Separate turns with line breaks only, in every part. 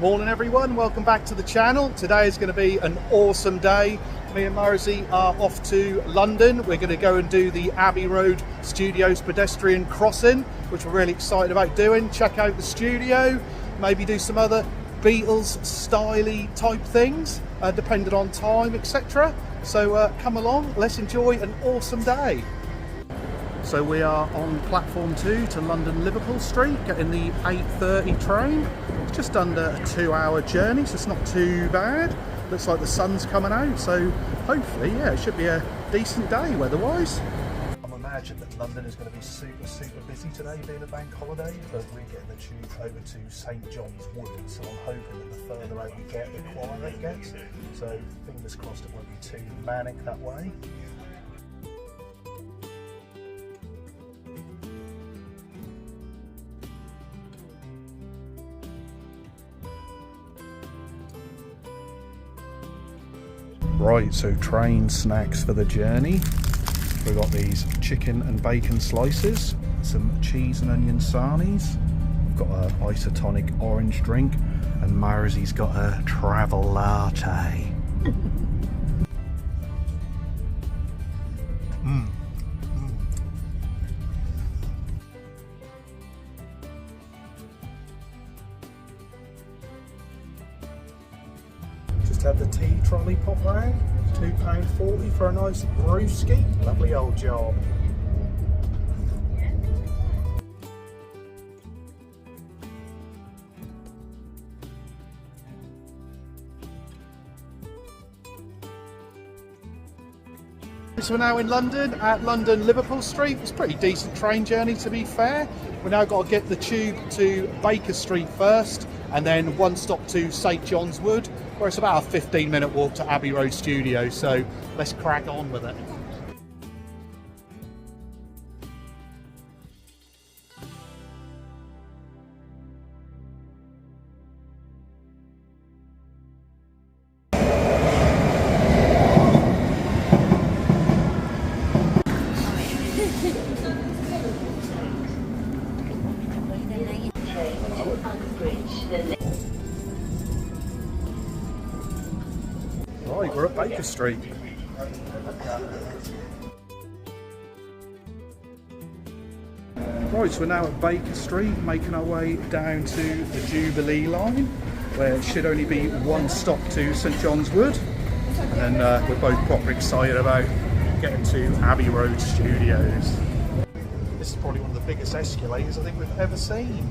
Morning everyone, welcome back to the channel. Today is going to be an awesome day. Me and Marzi are off to London. We're going to go and do the Abbey Road Studios pedestrian crossing, which we're really excited about doing. Check out the studio, maybe do some other Beatles styly type things, depending on time, etc. So come along, let's enjoy an awesome day. So we are on platform 2 to London Liverpool Street, getting the 8:30 train. It's just under a 2-hour journey, so it's not too bad. Looks like the sun's coming out, so hopefully, yeah, it should be a decent day weather-wise. I imagine that London is going to be super busy today, being a bank holiday, but we're getting the tube over to St John's Wood, so I'm hoping that the further out we get, the quieter it gets. So fingers crossed it won't be too manic that way. Right, so train snacks for the journey. We've got these chicken and bacon slices, some cheese and onion sarnies. We've got an isotonic orange drink, and Marzi's got a travel latte. Had the tea trolley pop round, £2.40 for a nice brewski. Lovely old job. So we're now in London, at London Liverpool Street. It's a pretty decent train journey, to be fair. We've now got to get the tube to Baker Street first, and then one stop to St John's Wood, where it's about a 15-minute walk to Abbey Road Studios. So let's crack on with it. Right, we're at Baker Street. Right, so we're now at Baker Street, making our way down to the Jubilee line, where it should only be one stop to St John's Wood. And then we're both proper excited about getting to Abbey Road Studios. This is probably one of the biggest escalators I think we've ever seen.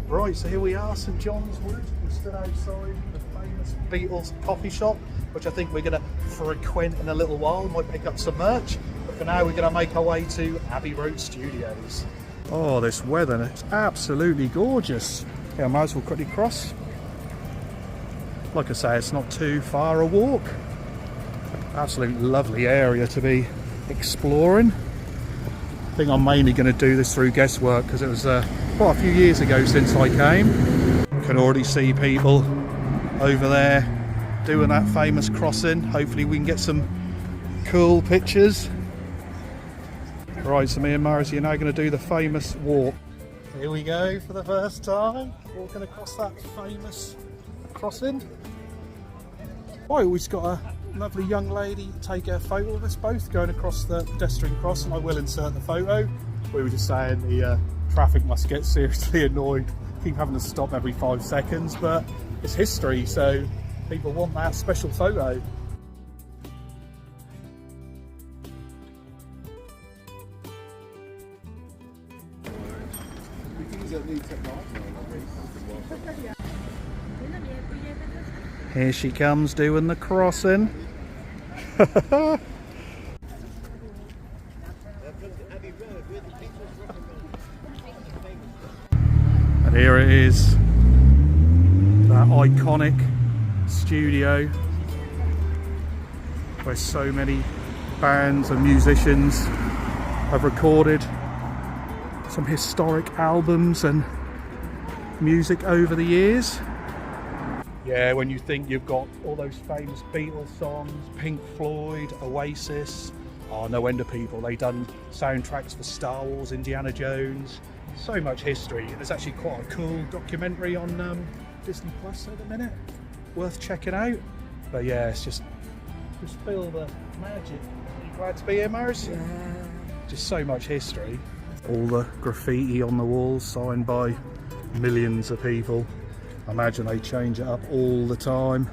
Right, so here we are, St John's Wood. We're stood outside the famous Beatles coffee shop, which I think we're going to frequent in a little while. Might pick up some merch, but for now we're going to make our way to Abbey Road Studios. Oh, this weather, it's absolutely gorgeous. Yeah, I might as well quickly cross. Like I say, it's not too far a walk. Absolutely lovely area to be exploring. I think I'm mainly going to do this through guesswork because it was quite a few years ago since I came. Can already see people over there doing that famous crossing. Hopefully we can get some cool pictures. Right, so me and Marzi are now going to do the famous walk. Here we go for the first time, walking across that famous crossing. Right, we've got a lovely young lady take a photo of us both going across the pedestrian crossing. I will insert the photo. We were just saying the traffic must get seriously annoyed. Keep having to stop every 5 seconds, but it's history, so people want that special photo. Here she comes doing the crossing. And here it is, that iconic studio where so many bands and musicians have recorded some historic albums and music over the years. Yeah, when you think you've got all those famous Beatles songs, Pink Floyd, Oasis, no end of people. They've done soundtracks for Star Wars, Indiana Jones, so much history. And there's actually quite a cool documentary on Disney Plus at the minute, worth checking out. But yeah, it's just feel the magic. Are you glad to be here, Mars?
Yeah.
Just so much history. All the graffiti on the walls signed by millions of people. I imagine they change it up all the time.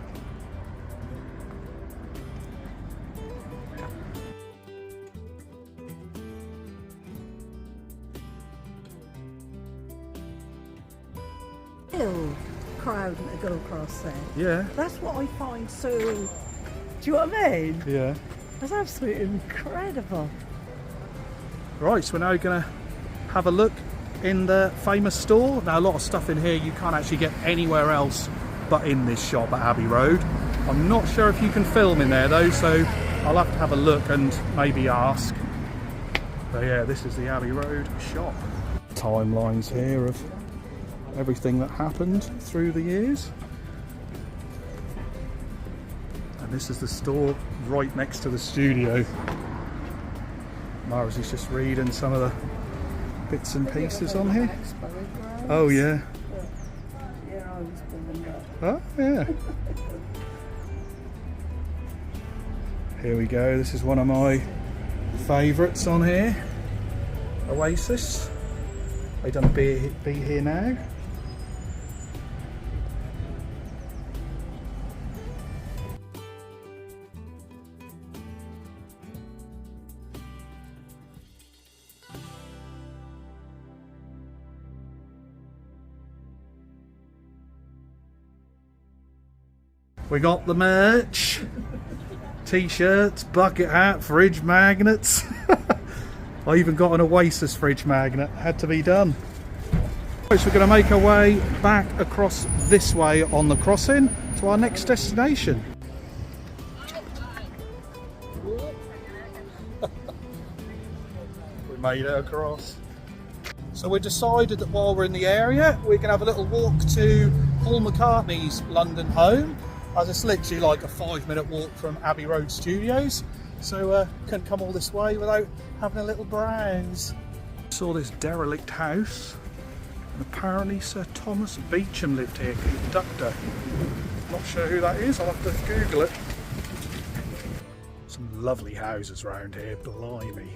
Still crowding to go across there.
Yeah.
That's what I find so. Do you know what I mean?
Yeah.
That's absolutely incredible.
Right, so we're now going to have a look in the famous store. Now, a lot of stuff in here you can't actually get anywhere else but in this shop at Abbey Road. I'm not sure if you can film in there though, so I'll have to have a look and maybe ask. But yeah, this is the Abbey Road shop. Timelines here of everything that happened through the years. And this is the store right next to the studio. Mars is just reading some of the bits and pieces on here. Oh yeah. Oh yeah. Here we go. This is one of my favourites on here. Oasis. They done Be Here Now. We got the merch, t-shirts, bucket hat, fridge magnets. I even got an Oasis fridge magnet, had to be done. So we're going to make our way back across this way on the crossing to our next destination. We made it across. So we decided that while we're in the area, we're going to have a little walk to Paul McCartney's London home. As it's literally like a 5-minute walk from Abbey Road Studios, so couldn't come all this way without having a little browse. Saw this derelict house, and apparently Sir Thomas Beecham lived here, conductor. Not sure who that is, I'll have to Google it. Some lovely houses around here, blimey.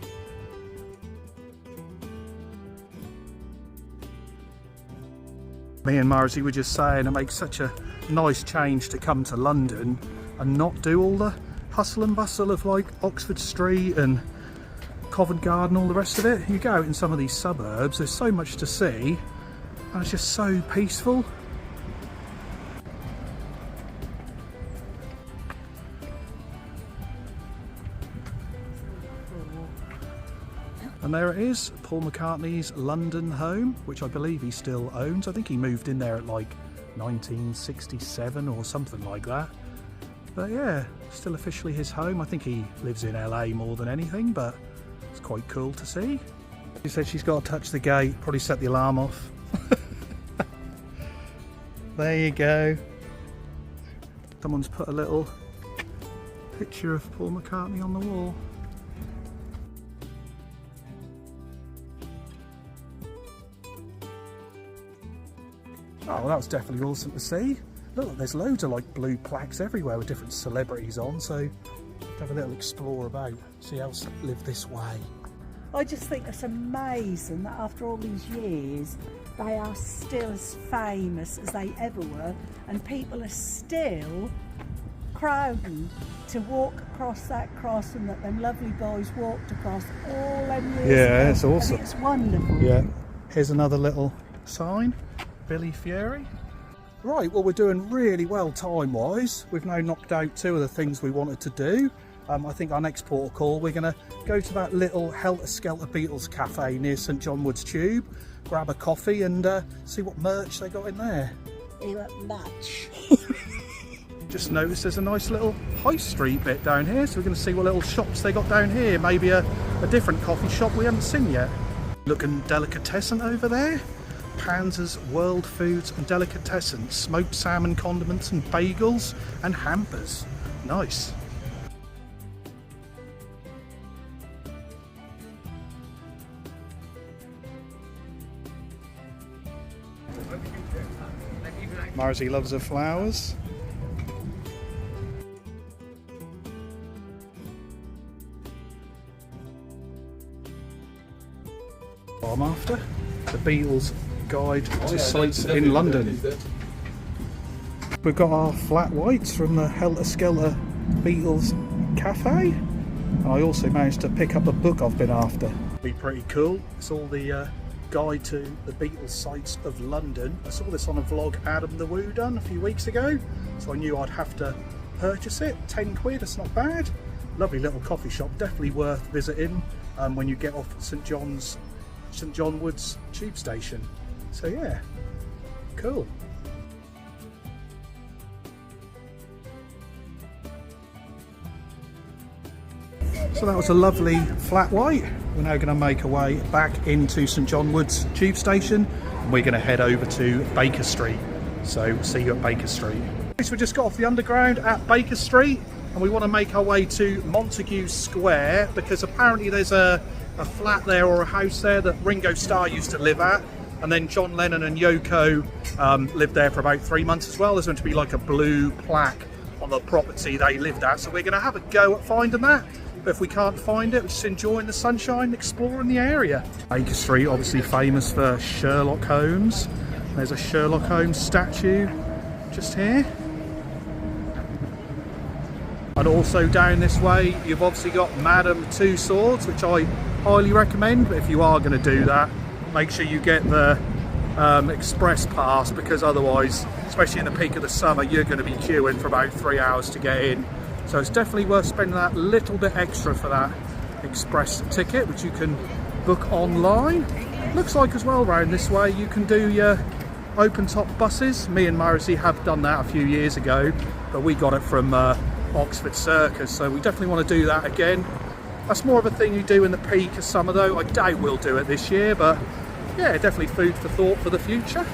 Me and Marzi were just saying it makes such a nice change to come to London and not do all the hustle and bustle of like Oxford Street and Covent Garden, all the rest of it. You go out in some of these suburbs, there's so much to see and it's just so peaceful. And there it is, Paul McCartney's London home, which I believe he still owns. I think he moved in there at like 1967 or something like that. But yeah, still officially his home. I think he lives in LA more than anything, but it's quite cool to see. She said she's got to touch the gate, probably set the alarm off. There you go. Someone's put a little picture of Paul McCartney on the wall. Oh, well, that was definitely awesome to see. Look, there's loads of like blue plaques everywhere with different celebrities on, so have a little explore about, see who else live this way.
I just think it's amazing that after all these years, they are still as famous as they ever were, and people are still crowding to walk across that crossing that them lovely boys walked across all them years ago.
Yeah, it's awesome.
And it's wonderful.
Yeah. Here's another little sign. Billy Fury. Right, well, we're doing really well time-wise. We've now knocked out 2 of the things we wanted to do. I think our next port of call, we're going to go to that little Helter Skelter Beatles cafe near St John Wood's Tube, grab a coffee and see what merch they got in there.
Much.
Just noticed there's a nice little high street bit down here, so we're going to see what little shops they got down here. Maybe a different coffee shop we haven't seen yet. Looking delicatessen over there. Panzer's World Foods and Delicatessen. Smoked salmon condiments and bagels and hampers. Nice. Marzi loves her flowers. I'm after the Beatles guide to sites in London. We've got our flat whites from the Helter Skelter Beatles Cafe. I also managed to pick up a book I've been after. Be pretty cool. It's all the guide to the Beatles sites of London. I saw this on a vlog Adam the Woo done a few weeks ago, so I knew I'd have to purchase it. 10 quid, that's not bad. Lovely little coffee shop, definitely worth visiting when you get off St John Wood's tube station. So yeah, cool. So that was a lovely flat white. We're now going to make our way back into St John Wood's tube station and we're going to head over to Baker Street. So see you at Baker Street. So we just got off the underground at Baker Street and we want to make our way to Montague Square because apparently there's a flat there or a house there that Ringo Starr used to live at, and then John Lennon and Yoko lived there for about 3 months as well. There's going to be like a blue plaque on the property they lived at, so we're going to have a go at finding that. But if we can't find it, we're just enjoying the sunshine, exploring the area. Baker Street, obviously famous for Sherlock Holmes. There's a Sherlock Holmes statue just here. And also down this way, you've obviously got Madame Two Swords, which I highly recommend. But if you are going to do that, make sure you get the express pass, because otherwise, especially in the peak of the summer, you're going to be queuing for about 3 hours to get in. So it's definitely worth spending that little bit extra for that express ticket, which you can book online. Looks like as well round this way you can do your open top buses. Me and Marzi have done that a few years ago, but we got it from Oxford Circus, so we definitely want to do that again. That's more of a thing you do in the peak of summer though. I doubt we'll do it this year, but yeah, definitely food for thought for the future.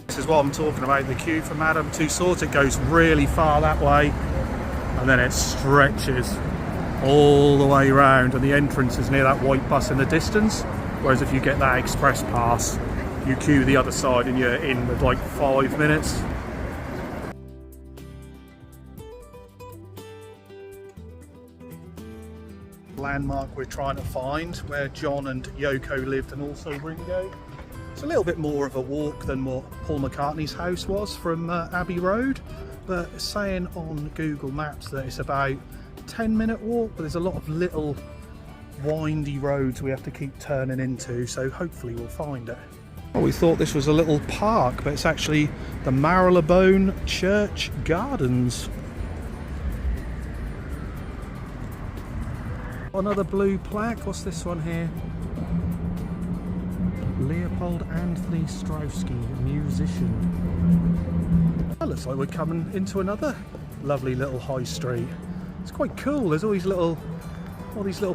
This is what I'm talking about, the queue for Madame Two Swords. It goes really far that way and then it stretches all the way around, and the entrance is near that white bus in the distance, whereas if you get that express pass you queue the other side and you're in with like 5 minutes. Landmark we're trying to find where John and Yoko lived, and also Ringo. It's a little bit more of a walk than what Paul McCartney's house was from Abbey Road, but it's saying on Google Maps that it's about a 10-minute walk, but there's a lot of little windy roads we have to keep turning into, so hopefully we'll find it. Well, we thought this was a little park, but it's actually the Marylebone Church Gardens. Another blue plaque. What's this one here? Leopold Anthony Straussky, musician. That looks like we're coming into another lovely little high street. It's quite cool. There's all these little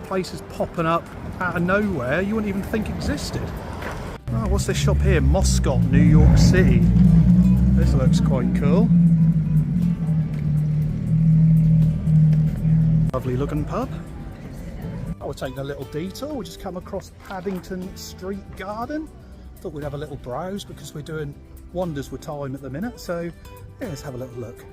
places popping up out of nowhere you wouldn't even think existed. Oh, what's this shop here? Moscot, New York City. This looks quite cool. Lovely looking pub. We're taking a little detour. We just come across Paddington Street Garden. Thought we'd have a little browse because we're doing wonders with time at the minute. So yeah, let's have a little look.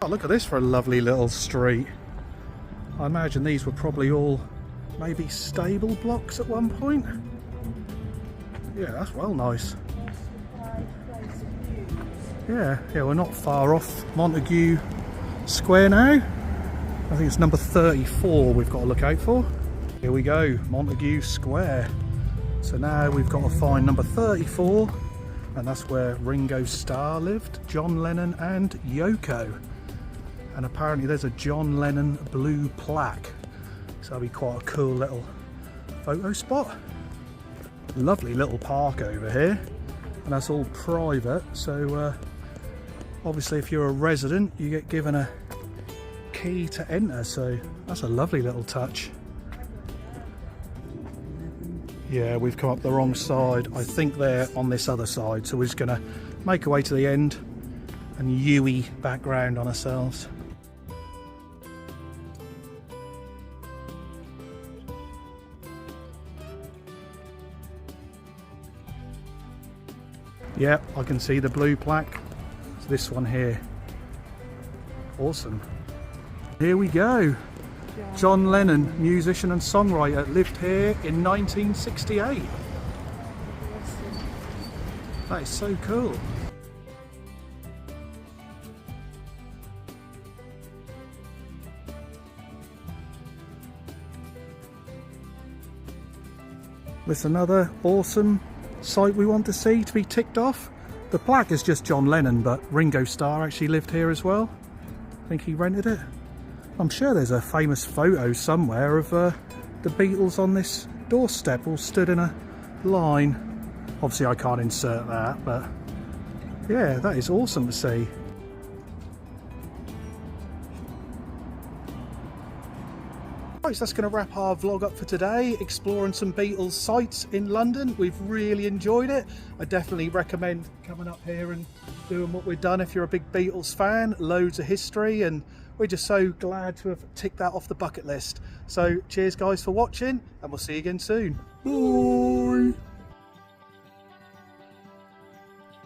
Oh, look at this for a lovely little street. I imagine these were probably all maybe stable blocks at one point. Yeah, that's well nice. Yeah, we're not far off Montague Square now. I think it's number 34 we've got to look out for. Here we go, Montague Square. So now we've got to find number 34, and that's where Ringo Starr lived, John Lennon and Yoko. And apparently there's a John Lennon blue plaque. So that'll be quite a cool little photo spot. Lovely little park over here, and that's all private, so obviously if you're a resident you get given a key to enter, so that's a lovely little touch. Yeah, we've come up the wrong side. I think they're on this other side, so we're just gonna make our way to the end and Yui background on ourselves. Yeah, I can see the blue plaque. It's this one here. Awesome. Here we go. John Lennon, musician and songwriter, lived here in 1968. That is so cool. With another awesome site we want to see to be ticked off. The plaque is just John Lennon, but Ringo Starr actually lived here as well. I think he rented it. I'm sure there's a famous photo somewhere of the Beatles on this doorstep, all stood in a line. Obviously I can't insert that, but yeah, that is awesome to see. Right, so that's going to wrap our vlog up for today, exploring some Beatles sites in London. We've really enjoyed it. I definitely recommend coming up here and doing what we've done if you're a big Beatles fan. Loads of history, and we're just so glad to have ticked that off the bucket list. So cheers guys for watching, and we'll see you again soon. Bye!